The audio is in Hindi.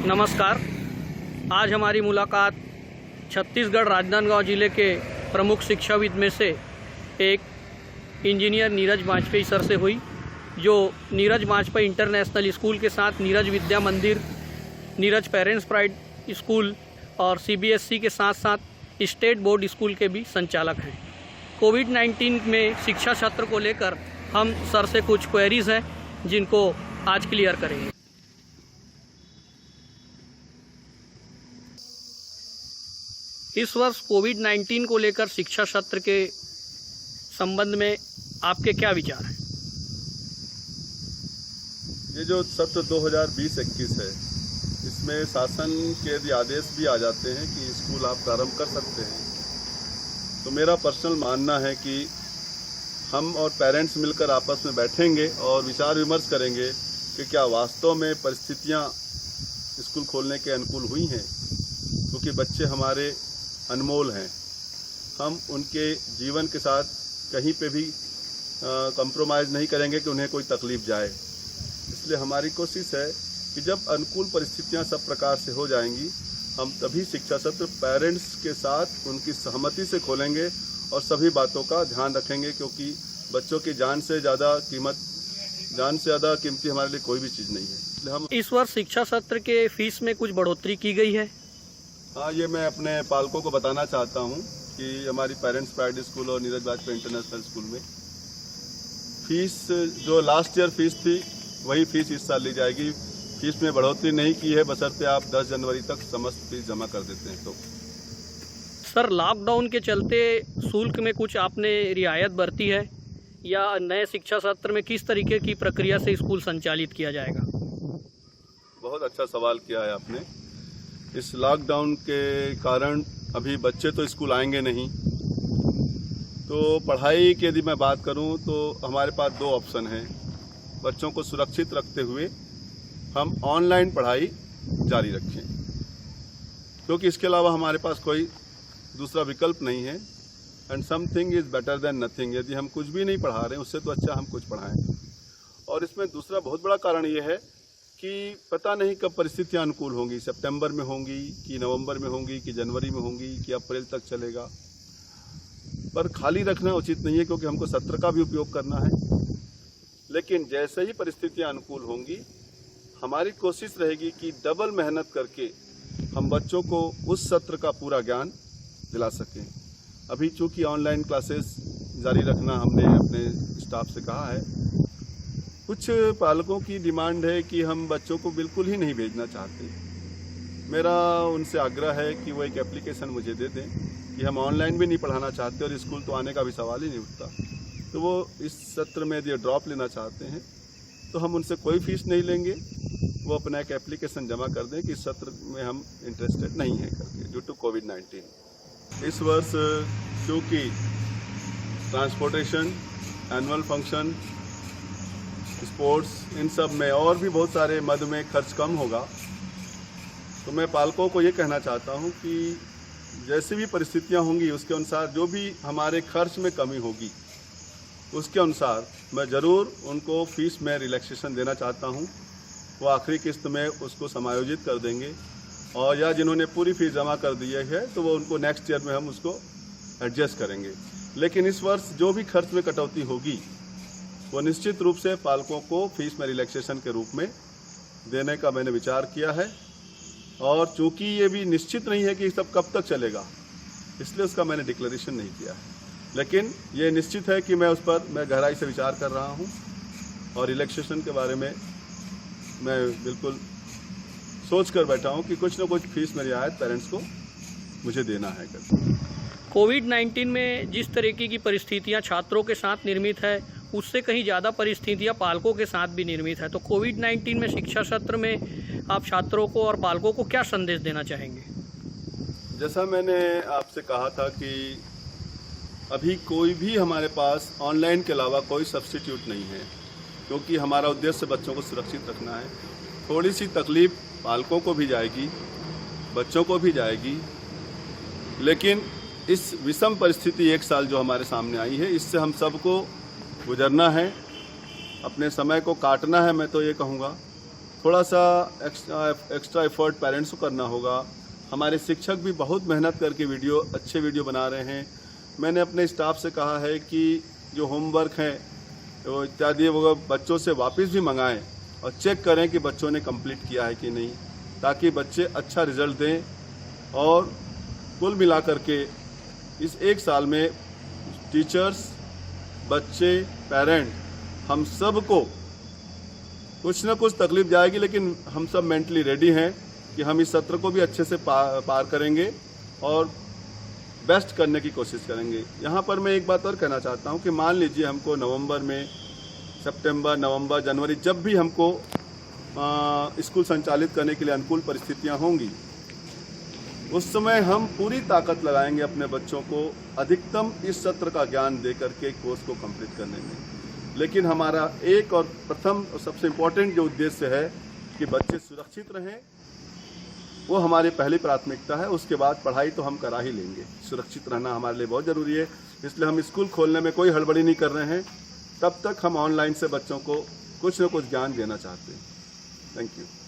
नमस्कार। आज हमारी मुलाकात छत्तीसगढ़ राजनांदगांव जिले के प्रमुख शिक्षाविद में से एक इंजीनियर नीरज वाजपेयी सर से हुई, जो नीरज वाजपेयी इंटरनेशनल स्कूल के साथ नीरज विद्या मंदिर, नीरज पेरेंट्स प्राइड स्कूल और CBSE के साथ साथ स्टेट बोर्ड स्कूल के भी संचालक हैं। कोविड-19 में शिक्षा सत्र को लेकर हम सर से कुछ क्वेरीज हैं जिनको आज क्लियर करेंगे। इस वर्ष कोविड-19 को लेकर शिक्षा सत्र के संबंध में आपके क्या विचार हैं? ये जो सत्र 2020-21 है, इसमें शासन के यदि आदेश भी आ जाते हैं कि स्कूल आप प्रारंभ कर सकते हैं, तो मेरा पर्सनल मानना है कि हम और पेरेंट्स मिलकर आपस में बैठेंगे और विचार विमर्श करेंगे कि क्या वास्तव में परिस्थितियां स्कूल खोलने के अनुकूल हुई हैं, क्योंकि बच्चे हमारे अनमोल हैं। हम उनके जीवन के साथ कहीं पे भी कंप्रोमाइज़ नहीं करेंगे कि उन्हें कोई तकलीफ जाए। इसलिए हमारी कोशिश है कि जब अनुकूल परिस्थितियां सब प्रकार से हो जाएंगी, हम तभी शिक्षा सत्र पेरेंट्स के साथ उनकी सहमति से खोलेंगे और सभी बातों का ध्यान रखेंगे, क्योंकि बच्चों की जान से ज़्यादा कीमती हमारे लिए कोई भी चीज़ नहीं है। इसलिए हम इस वर्ष शिक्षा सत्र के फीस में कुछ बढ़ोतरी की गई है। हाँ, ये मैं अपने पालकों को बताना चाहता हूँ कि हमारी पेरेंट्स प्राइड स्कूल और नीरज वाजपेयी इंटरनेशनल स्कूल में फीस जो लास्ट ईयर फीस थी वही फीस इस साल ली जाएगी। फीस में बढ़ोतरी नहीं की है, बशर्ते आप 10 जनवरी तक समस्त फीस जमा कर देते हैं। तो सर, लॉकडाउन के चलते शुल्क में कुछ आपने रियायत बरती है या नए शिक्षा सत्र में किस तरीके की प्रक्रिया से स्कूल संचालित किया जाएगा? बहुत अच्छा सवाल किया है आपने। इस लॉकडाउन के कारण अभी बच्चे तो स्कूल आएंगे नहीं, तो पढ़ाई की यदि मैं बात करूं तो हमारे पास 2 ऑप्शन हैं। बच्चों को सुरक्षित रखते हुए हम ऑनलाइन पढ़ाई जारी रखें, क्योंकि इसके अलावा हमारे पास कोई दूसरा विकल्प नहीं है। And something is better than nothing. यदि हम कुछ भी नहीं पढ़ा रहे हैं, उससे तो अच्छा हम कुछ पढ़ाएं। और इसमें दूसरा बहुत बड़ा कारण ये है कि पता नहीं कब परिस्थितियां अनुकूल होंगी, सितंबर में होंगी कि नवंबर में होंगी कि जनवरी में होंगी कि अप्रैल तक चलेगा। पर खाली रखना उचित नहीं है, क्योंकि हमको सत्र का भी उपयोग करना है। लेकिन जैसे ही परिस्थितियां अनुकूल होंगी, हमारी कोशिश रहेगी कि डबल मेहनत करके हम बच्चों को उस सत्र का पूरा ज्ञान दिला सकें। अभी चूँकि ऑनलाइन क्लासेस जारी रखना हमने अपने स्टाफ से कहा है। कुछ पालकों की डिमांड है कि हम बच्चों को बिल्कुल ही नहीं भेजना चाहते। मेरा उनसे आग्रह है कि वो एक एप्लीकेशन मुझे दे दें कि हम ऑनलाइन भी नहीं पढ़ाना चाहते और स्कूल तो आने का भी सवाल ही नहीं उठता। तो वो इस सत्र में यदि ड्रॉप लेना चाहते हैं तो हम उनसे कोई फीस नहीं लेंगे। वो अपना एक एप्लीकेशन जमा कर दें कि इस सत्र में हम इंटरेस्टेड नहीं हैं करके, ड्यू टू कोविड-19। इस वर्ष क्योंकि ट्रांसपोर्टेशन, एनुअल फंक्शन, स्पोर्ट्स, इन सब में और भी बहुत सारे मद में खर्च कम होगा, तो मैं पालकों को ये कहना चाहता हूँ कि जैसी भी परिस्थितियाँ होंगी उसके अनुसार जो भी हमारे खर्च में कमी होगी उसके अनुसार मैं ज़रूर उनको फीस में रिलैक्सेशन देना चाहता हूँ। वो आखिरी किस्त में उसको समायोजित कर देंगे, और या जिन्होंने पूरी फीस जमा कर दी है तो वो उनको नेक्स्ट ईयर में हम उसको एडजस्ट करेंगे। लेकिन इस वर्ष जो भी खर्च में कटौती होगी वो निश्चित रूप से पालकों को फीस में रिलैक्सेशन के रूप में देने का मैंने विचार किया है। और चूंकि ये भी निश्चित नहीं है कि सब कब तक चलेगा, इसलिए उसका मैंने डिक्लेरेशन नहीं किया है। लेकिन ये निश्चित है कि मैं गहराई से विचार कर रहा हूँ और रिलैक्सेशन के बारे में मैं बिल्कुल सोच कर बैठा हूँ कि कुछ न कुछ फीस में रियायत पेरेंट्स को मुझे देना है। कोविड-19 में जिस तरीके की परिस्थितियाँ छात्रों के साथ निर्मित है, उससे कहीं ज़्यादा परिस्थितियाँ पालकों के साथ भी निर्मित है। तो कोविड-19 में शिक्षा सत्र में आप छात्रों को और पालकों को क्या संदेश देना चाहेंगे? जैसा मैंने आपसे कहा था कि अभी कोई भी हमारे पास ऑनलाइन के अलावा कोई सब्स्टिट्यूट नहीं है, क्योंकि हमारा उद्देश्य बच्चों को सुरक्षित रखना है। थोड़ी सी तकलीफ पालकों को भी जाएगी, बच्चों को भी जाएगी, लेकिन इस विषम परिस्थिति 1 साल जो हमारे सामने आई है, इससे हम सबको गुजरना है, अपने समय को काटना है। मैं तो ये कहूँगा थोड़ा सा एक्स्ट्रा एफर्ट पेरेंट्स को करना होगा। हमारे शिक्षक भी बहुत मेहनत करके अच्छे वीडियो बना रहे हैं। मैंने अपने स्टाफ से कहा है कि जो होमवर्क हैं वो इत्यादि वो बच्चों से वापस भी मंगाएं और चेक करें कि बच्चों ने कंप्लीट किया है कि नहीं, ताकि बच्चे अच्छा रिजल्ट दें। और कुल मिलाकर के इस एक साल में टीचर्स, बच्चे, पेरेंट, हम सब को कुछ ना कुछ तकलीफ जाएगी, लेकिन हम सब मेंटली रेडी हैं कि हम इस सत्र को भी अच्छे से पार करेंगे और बेस्ट करने की कोशिश करेंगे। यहाँ पर मैं एक बात और कहना चाहता हूँ कि मान लीजिए हमको नवंबर में, सितंबर, नवंबर, जनवरी, जब भी हमको स्कूल संचालित करने के लिए अनुकूल परिस्थितियाँ होंगी, उस समय हम पूरी ताकत लगाएंगे अपने बच्चों को अधिकतम इस सत्र का ज्ञान दे करके कोर्स को कंप्लीट करने में। लेकिन हमारा एक और प्रथम और सबसे इम्पोर्टेंट जो उद्देश्य है कि बच्चे सुरक्षित रहें, वो हमारी पहली प्राथमिकता है। उसके बाद पढ़ाई तो हम करा ही लेंगे। सुरक्षित रहना हमारे लिए बहुत ज़रूरी है, इसलिए हम स्कूल खोलने में कोई हड़बड़ी नहीं कर रहे हैं। तब तक हम ऑनलाइन से बच्चों को कुछ न कुछ ज्ञान देना चाहते हैं। Thank you.